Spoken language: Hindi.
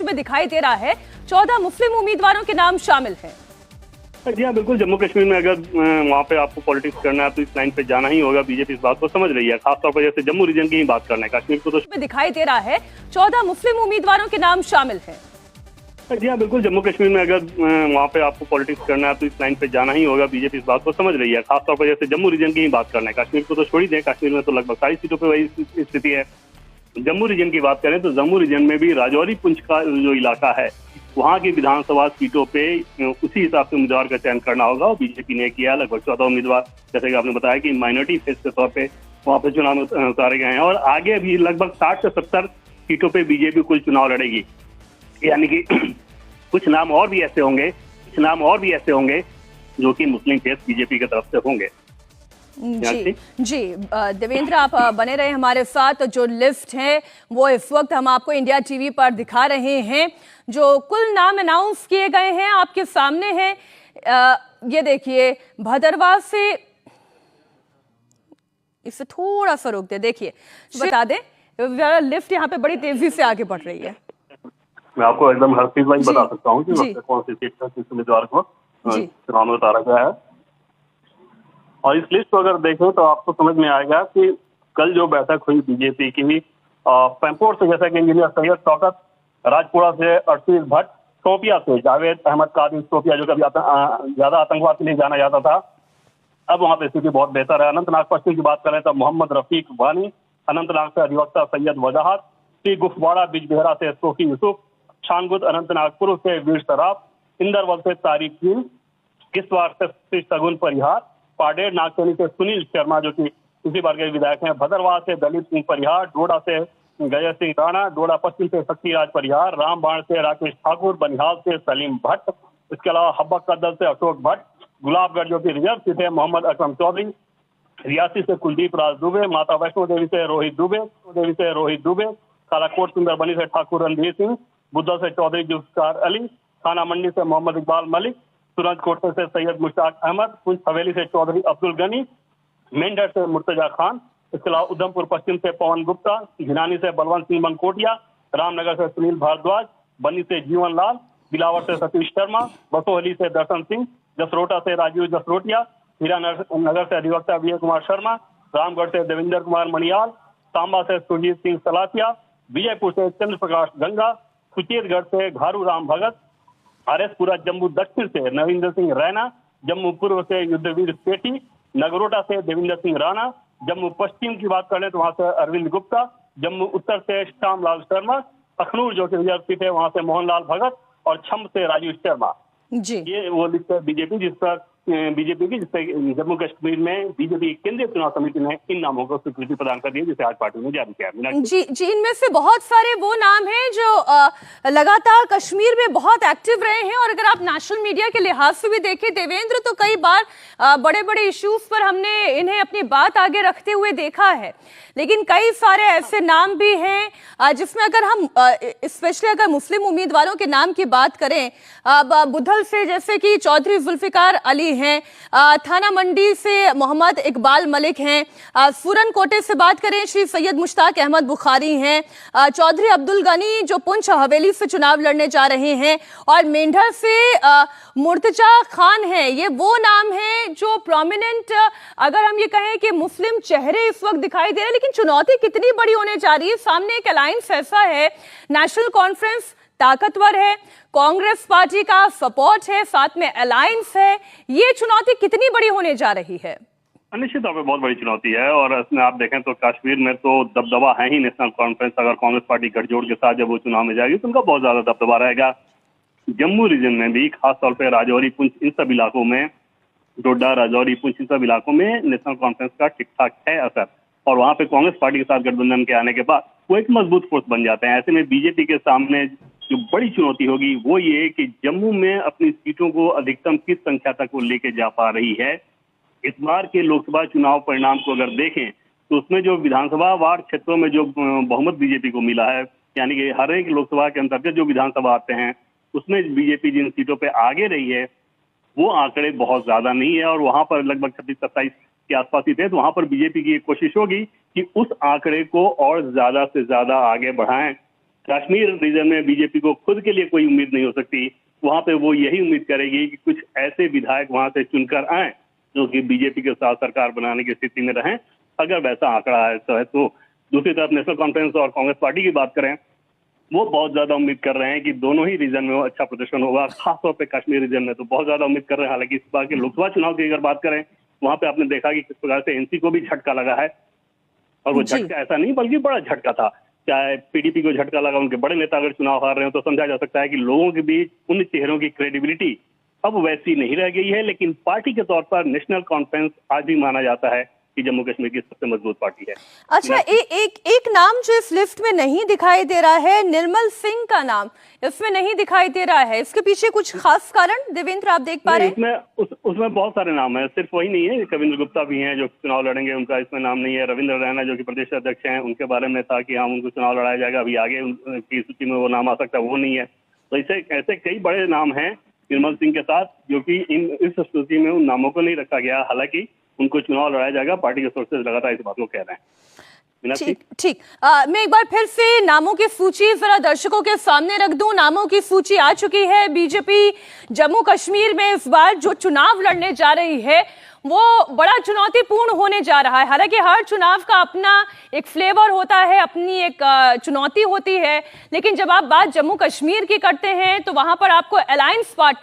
में दिखाई दे रहा है 14 मुस्लिम उम्मीदवारों के नाम शामिल हैं। जी हाँ, बिल्कुल। जम्मू कश्मीर में अगर वहाँ पे आपको पॉलिटिक्स करना है तो इस लाइन पे जाना ही होगा। बीजेपी इस बात को समझ रही है, खासतौर पर जैसे जम्मू रीजन की ही बात करना है, कश्मीर को तो में दिखाई दे रहा है 14 मुस्लिम उम्मीदवारों के नाम शामिल हैं। जी हाँ, बिल्कुल। जम्मू कश्मीर में अगर वहाँ पे आपको पॉलिटिक्स करना है तो इस लाइन पे जाना ही होगा। बीजेपी इस बात को समझ रही है, खासतौर पर जैसे जम्मू रीजन की ही बात करना है, कश्मीर को तो छोड़ ही दें। कश्मीर में तो लगभग सारी सीटों पे वही स्थिति है। जम्मू रीजन की बात करें तो जम्मू रीजन में भी राजौरी पुंछ का जो इलाका है, वहाँ की विधानसभा सीटों पे उसी हिसाब से उम्मीदवार का चयन करना होगा। और बीजेपी ने किया लगभग 14 उम्मीदवार, जैसे कि आपने बताया कि माइनॉरिटी फेस के तौर पे वहाँ पे चुनाव में उतारे गए हैं। और आगे भी लगभग 60 से 70 सीटों पे बीजेपी कुल चुनाव लड़ेगी। यानी कि कुछ नाम और भी ऐसे होंगे जो कि मुस्लिम फेस बीजेपी की तरफ से होंगे। जी देवेंद्र, आप बने रहे हमारे साथ। जो लिस्ट है वो इस वक्त हम आपको इंडिया टीवी पर दिखा रहे हैं। जो कुल नाम अनाउंस किए गए हैं आपके सामने हैं। ये देखिए, भदरवाह से, इसे थोड़ा सा रोक दे, देखिए बता दें, लिफ्ट यहाँ पे बड़ी तेजी से आगे बढ़ रही है। मैं आपको एकदम हर चीज वाइज बता सकता हूँ कि कौन सी सीट पर किस उम्मीदवार को चुनाव में उतारा गया है। और इस लिस्ट को अगर देखें तो आपको समझ में आएगा कि कल जो बैठक हुई बीजेपी की, पैंपोर से जैसा कि इंजीनियर सैयद शौकत, राजपुरा से अर्शीद भट्ट, शोपिया से जावेद अहमद कादिर शोपिया, जो कभी ज्यादा आतंकवाद के लिए जाना जाता था, अब वहाँ पे स्थिति बहुत बेहतर है। अनंतनाग पश्चिम की बात करें तो मोहम्मद रफीक वानी, अनंतनाग से अधिवक्ता सैयद वजाहत, श्री गुफवाड़ा बिजबेहरा से सोफी यूसुफ, शानगुद अनंतनाग पूर्व से वीर सराफ, इंदरवल से तारिक कील, किश्तवाड़ से शगुन परिहार, पाडेर नागसैनी से सुनील शर्मा जो कि इसी बार के विधायक हैं, भदरवाह से दलीप सिंह परिहार, डोडा से गजय सिंह राणा, डोडा पश्चिम से शक्तिराज परिहार, रामबाण से राकेश ठाकुर, बनिहाल से सलीम भट्ट, इसके अलावा हब्बक कदल से अशोक भट्ट, गुलाबगढ़ जो कि रिजर्व सीट है मोहम्मद अकरम चौधरी, रियासी से कुलदीप राज दुबे, माता वैष्णो देवी से रोहित दुबे, कालाकोट सुंदरबनी से ठाकुर रणधीर सिंह, बुद्धा से चौधरी जुल्फकार अली, थाना मंडी से मोहम्मद इकबाल मलिक, सूरज कोटे से सैयद मुश्ताक अहमद, पुंछ हवेली से चौधरी अब्दुल गनी, मेंढर से मुर्तजा खान, इसके अलावा उधमपुर पश्चिम से पवन गुप्ता, घिनानी से बलवंत सिंह मनकोटिया, रामनगर से सुनील भारद्वाज, बनी से जीवन लाल, बिलावर से सतीश शर्मा, बसोहली से दर्शन सिंह, जसरोटा से राजीव जसरोटिया, हीरानगर से अधिवक्ता विजय कुमार शर्मा, रामगढ़ से देवेंद्र कुमार मणियाल, सांबा से सुरजीत सिंह सलातिया, विजयपुर से चंद्र प्रकाश गंगा, सुचेतगढ़ से घारू राम भगत, आरएसपुरा जम्मू दक्षिण से नवींद्र सिंह रैना, जम्मू पूर्व से युद्धवीर सेठी, नगरोटा से देवेंद्र सिंह राणा, जम्मू पश्चिम की बात करें तो वहां से अरविंद गुप्ता, जम्मू उत्तर से श्यामलाल शर्मा, अखनूर जो कि रिजर्व सीट है वहां से मोहनलाल भगत और छम से राजीव शर्मा। ये वो लिस्ट है बीजेपी जिससे जम्मू कश्मीर में बीजेपी केंद्रीय चुनाव समिति ने इन नामों को स्वीकृति प्रदान कर दी, जिसे आज पार्टी ने जारी किया। जी, इनमें से बहुत सारे वो नाम हैं जो लगातार कश्मीर में बहुत एक्टिव रहे हैं। और अगर आप नेशनल मीडिया के लिहाज से भी देखें देवेंद्र, तो कई बार बड़े बड़े इश्यूज पर हमने इन्हें अपनी बात आगे रखते हुए देखा है। लेकिन कई सारे ऐसे नाम भी हैं जिसमें अगर हम स्पेशली अगर मुस्लिम उम्मीदवारों के नाम की बात करें, बुधल से जैसे कि चौधरी जुल्फिकार अली हैं, थाना मंडी से मोहम्मद इकबाल मलिक हैं, सूरन कोटे से बात करें श्री सैयद मुश्ताक अहमद बुखारी हैं, चौधरी अब्दुल गनी जो पुंछ हवेली से चुनाव लड़ने जा रहे हैं, और मेंढर से मुर्तजा खान हैं। ये वो नाम हैं जो प्रोमिनेंट, अगर हम ये कहें कि मुस्लिम चेहरे इस वक्त दिखाई दे रहे हैं। लेकिन चुनौती कितनी बड़ी होने जा रही है, सामने एक अलायंस ऐसा है, नेशनल कॉन्फ्रेंस ताकतवर है, कांग्रेस पार्टी का सपोर्ट है, साथ में अलायंस है, ये चुनौती कितनी बड़ी होने जा रही है? निश्चित तौर पर बहुत बड़ी चुनौती है। और इसमें आप देखें तो कश्मीर में तो दबदबा है ही नेशनल कॉन्फ्रेंस। अगर कांग्रेस पार्टी गठजोड़ के साथ जब वो चुनाव में जाएगी तो उनका बहुत ज्यादा दबदबा रहेगा। जम्मू रीजन में भी खासतौर पर राजौरी पुंछ इन सब इलाकों में, डोडा राजौरी पुंछ इन सब इलाकों में नेशनल कॉन्फ्रेंस का ठीक ठाक है असर। और वहां पे कांग्रेस पार्टी के साथ गठबंधन के आने के बाद वो एक मजबूत फोर्स बन जाते हैं। ऐसे में बीजेपी के सामने जो बड़ी चुनौती होगी वो ये कि जम्मू में अपनी सीटों को अधिकतम किस संख्या तक वो लेके जा पा रही है। इस बार के लोकसभा चुनाव परिणाम को अगर देखें तो उसमें जो विधानसभा वार क्षेत्रों में जो बहुमत बीजेपी को मिला है, यानी कि हर एक लोकसभा के अंतर्गत जो विधानसभा आते हैं उसमें बीजेपी जिन सीटों पर आगे रही है वो आंकड़े बहुत ज्यादा नहीं है। और वहां पर लगभग 26-27 के आसपास ही थे। तो वहां पर बीजेपी की कोशिश होगी कि उस आंकड़े को और ज्यादा से ज्यादा आगे बढ़ाएं। कश्मीर रीजन में बीजेपी को खुद के लिए कोई उम्मीद नहीं हो सकती। वहां पे वो यही उम्मीद करेगी कि कुछ ऐसे विधायक वहां से चुनकर आए जो कि बीजेपी के साथ सरकार बनाने की स्थिति में रहें, अगर वैसा आंकड़ा है तो। दूसरी तरफ नेशनल कॉन्फ्रेंस और कांग्रेस पार्टी की बात करें, वो बहुत ज्यादा उम्मीद कर रहे हैं कि दोनों ही रीजन में वो अच्छा प्रदर्शन होगा, खासतौर पे कश्मीर रीजन में तो बहुत ज्यादा उम्मीद कर रहे हैं। हालांकि इस बार के लोकसभा चुनाव की अगर बात करें, वहां पे आपने देखा कि किस प्रकार से एनसी को भी झटका लगा है, और वो झटका ऐसा नहीं बल्कि बड़ा झटका था। चाहे पीडीपी को झटका लगा, उनके बड़े नेता अगर चुनाव हार रहे हो तो समझा जा सकता है कि लोगों के बीच उन चेहरों की क्रेडिबिलिटी अब वैसी नहीं रह गई है। लेकिन पार्टी के तौर पर नेशनल कॉन्फ्रेंस आज भी माना जाता है कि जम्मू कश्मीर की सबसे मजबूत पार्टी है। अच्छा, एक नाम जो इस लिस्ट में नहीं दिखाई दे रहा है, निर्मल सिंह का नाम इसमें नहीं दिखाई दे रहा है। इसके पीछे कुछ खास कारण देवेंद्र आप देख पा रहे हैं? उसमें बहुत सारे नाम है, सिर्फ वही नहीं है। कविंद्र गुप्ता भी हैं जो चुनाव लड़ेंगे, उनका इसमें नाम नहीं है। रविंद्र रैना जो कि प्रदेश अध्यक्ष हैं, उनके बारे में था कि हम उनको चुनाव लड़ाया जाएगा, अभी आगे उनकी सूची में वो नाम आ सकता है, वो नहीं है। तो ऐसे कई बड़े नाम हैं निर्मल सिंह के साथ, जो कि इस सूची में उन नामों को नहीं रखा गया। हालांकि उनको चुनाव लड़ाया जाएगा, पार्टी के सोर्सेज लगातार इस बात को कह रहे हैं। ठीक। मैं एक बार फिर से नामों की सूची जरा दर्शकों के सामने रख दूं। नामों की सूची आ चुकी है। बीजेपी जम्मू कश्मीर में इस बार जो चुनाव लड़ने जा रही है वो बड़ा चुनौतीपूर्ण होने जा रहा है। हालांकि हर चुनाव का अपना एक फ्लेवर होता है, अपनी एक चुनौती होती है, लेकिन जब आप बात जम्मू कश्मीर की करते हैं तो वहां पर आपको अलायंस पार्टनर